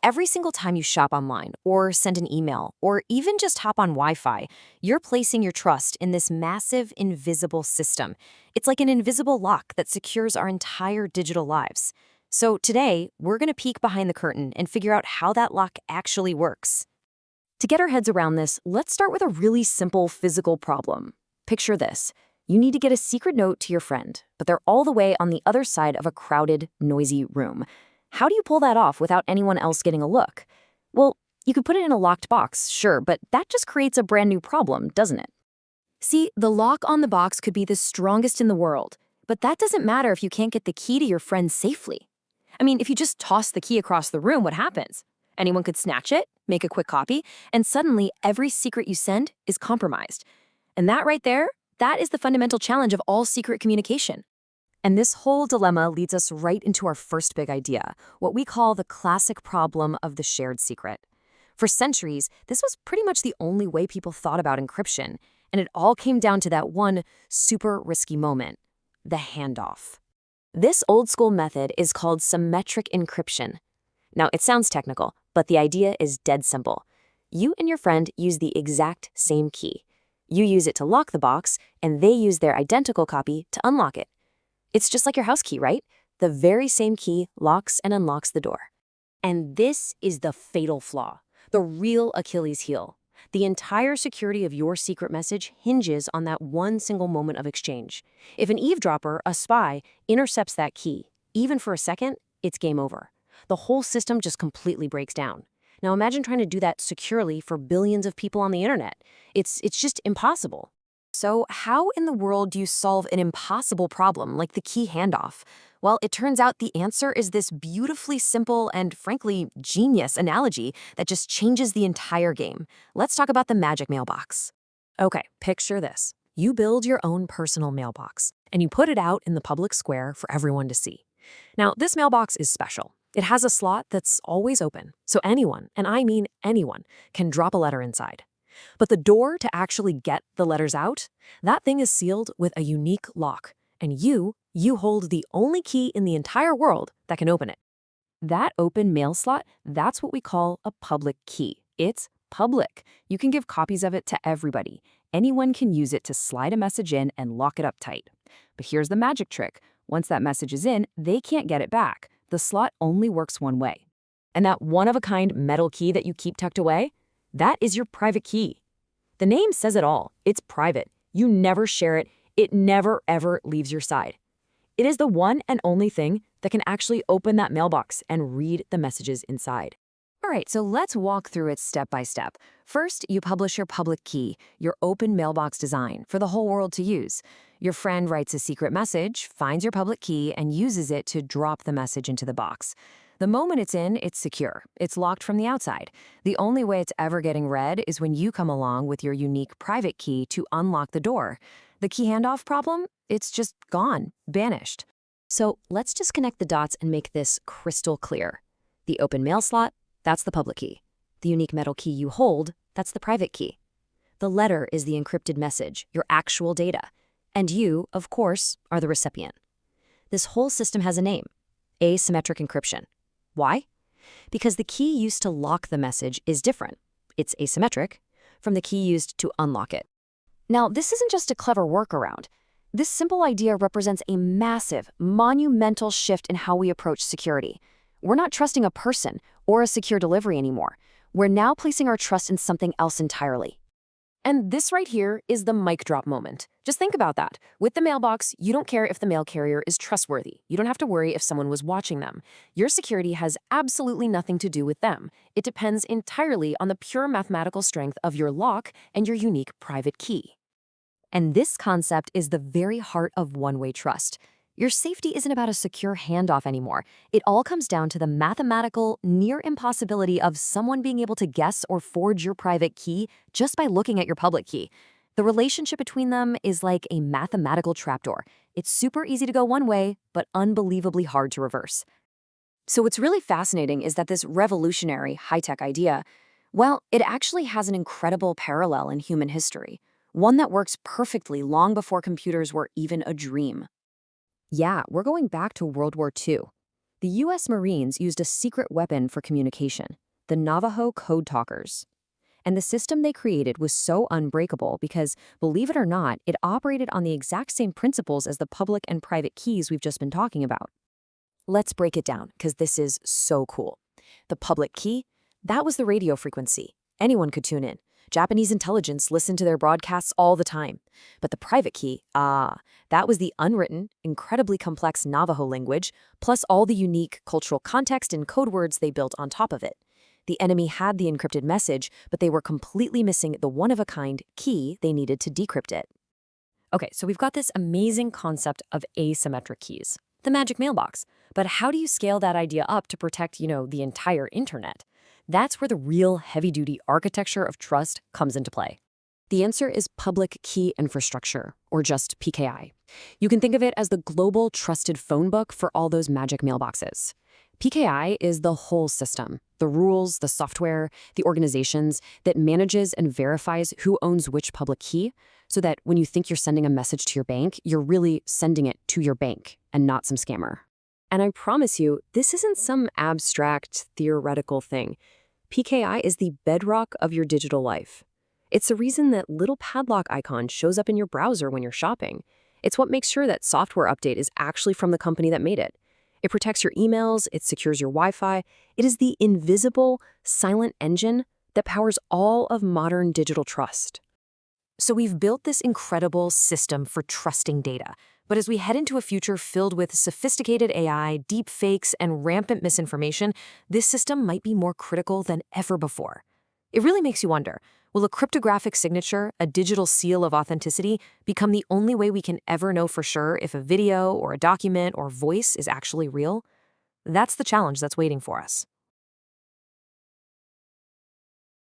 Every single time you shop online or send an email or even just hop on Wi-Fi, you're placing your trust in this massive invisible system. It's like an invisible lock that secures our entire digital lives. So today, we're going to peek behind the curtain and figure out how that lock actually works. To get our heads around this, let's start with a really simple physical problem. Picture this. You need to get a secret note to your friend, but they're all the way on the other side of a crowded, noisy room. How do you pull that off without anyone else getting a look? Well, you could put it in a locked box, sure, but that just creates a brand new problem, doesn't it? See, the lock on the box could be the strongest in the world, but that doesn't matter if you can't get the key to your friend safely. I mean, if you just toss the key across the room, what happens? Anyone could snatch it, make a quick copy, and suddenly every secret you send is compromised. And that right there, that is the fundamental challenge of all secret communication. And this whole dilemma leads us right into our first big idea, what we call the classic problem of the shared secret. For centuries, this was pretty much the only way people thought about encryption, and it all came down to that one super risky moment, the handoff. This old-school method is called symmetric encryption. Now, it sounds technical, but the idea is dead simple. You and your friend use the exact same key. You use it to lock the box, and they use their identical copy to unlock it. It's just like your house key, right? The very same key locks and unlocks the door. And this is the fatal flaw, the real Achilles heel. The entire security of your secret message hinges on that one single moment of exchange. If an eavesdropper, a spy, intercepts that key, even for a second, it's game over. The whole system just completely breaks down. Now imagine trying to do that securely for billions of people on the internet. It's just impossible. So how in the world do you solve an impossible problem like the key handoff? Well, it turns out the answer is this beautifully simple and, frankly, genius analogy that just changes the entire game. Let's talk about the magic mailbox. Okay, picture this. You build your own personal mailbox, and you put it out in the public square for everyone to see. Now, this mailbox is special. It has a slot that's always open, so anyone, and I mean anyone, can drop a letter inside. But the door to actually get the letters out, that thing is sealed with a unique lock, and you hold the only key in the entire world that can open it. That open mail slot, that's what we call a public key. It's public. You can give copies of it to everybody. Anyone can use it to slide a message in and lock it up tight. But here's the magic trick. Once that message is in, they can't get it back. The slot only works one way. And that one-of-a-kind metal key that you keep tucked away, that is your private key. The name says it all. It's private. You never share it. It never, ever leaves your side. It is the one and only thing that can actually open that mailbox and read the messages inside. All right, so let's walk through it step by step. First, you publish your public key, your open mailbox design for the whole world to use. Your friend writes a secret message, finds your public key, and uses it to drop the message into the box. The moment it's in, it's secure. It's locked from the outside. The only way it's ever getting read is when you come along with your unique private key to unlock the door. The key handoff problem? It's just gone, banished. So let's just connect the dots and make this crystal clear. The open mail slot, that's the public key. The unique metal key you hold, that's the private key. The letter is the encrypted message, your actual data. And you, of course, are the recipient. This whole system has a name, asymmetric encryption. Why? Because the key used to lock the message is different. It's asymmetric from the key used to unlock it. Now, this isn't just a clever workaround. This simple idea represents a massive, monumental shift in how we approach security. We're not trusting a person or a secure delivery anymore. We're now placing our trust in something else entirely. And this right here is the mic drop moment. Just think about that. With the mailbox, you don't care if the mail carrier is trustworthy. You don't have to worry if someone was watching them. Your security has absolutely nothing to do with them. It depends entirely on the pure mathematical strength of your lock and your unique private key. And this concept is the very heart of one-way trust. Your safety isn't about a secure handoff anymore. It all comes down to the mathematical near impossibility of someone being able to guess or forge your private key just by looking at your public key. The relationship between them is like a mathematical trapdoor. It's super easy to go one way, but unbelievably hard to reverse. So what's really fascinating is that this revolutionary high-tech idea, well, it actually has an incredible parallel in human history, one that works perfectly long before computers were even a dream. Yeah, we're going back to World War II. The U.S. Marines used a secret weapon for communication, the Navajo Code Talkers. And the system they created was so unbreakable because, believe it or not, it operated on the exact same principles as the public and private keys we've just been talking about. Let's break it down, because this is so cool. The public key, that was the radio frequency. Anyone could tune in. Japanese intelligence listened to their broadcasts all the time. But the private key, that was the unwritten, incredibly complex Navajo language, plus all the unique cultural context and code words they built on top of it. The enemy had the encrypted message, but they were completely missing the one-of-a-kind key they needed to decrypt it. Okay, so we've got this amazing concept of asymmetric keys, the magic mailbox. But how do you scale that idea up to protect, the entire internet? That's where the real heavy-duty architecture of trust comes into play. The answer is public key infrastructure, or just PKI. You can think of it as the global trusted phone book for all those magic mailboxes. PKI is the whole system, the rules, the software, the organizations that manages and verifies who owns which public key, so that when you think you're sending a message to your bank, you're really sending it to your bank and not some scammer. And I promise you, this isn't some abstract, theoretical thing. PKI is the bedrock of your digital life. It's the reason that little padlock icon shows up in your browser when you're shopping. It's what makes sure that software update is actually from the company that made it. It protects your emails, it secures your Wi-Fi. It is the invisible, silent engine that powers all of modern digital trust. So we've built this incredible system for trusting data. But as we head into a future filled with sophisticated AI, deep fakes, and rampant misinformation, this system might be more critical than ever before. It really makes you wonder, will a cryptographic signature, a digital seal of authenticity, become the only way we can ever know for sure if a video or a document or voice is actually real? That's the challenge that's waiting for us.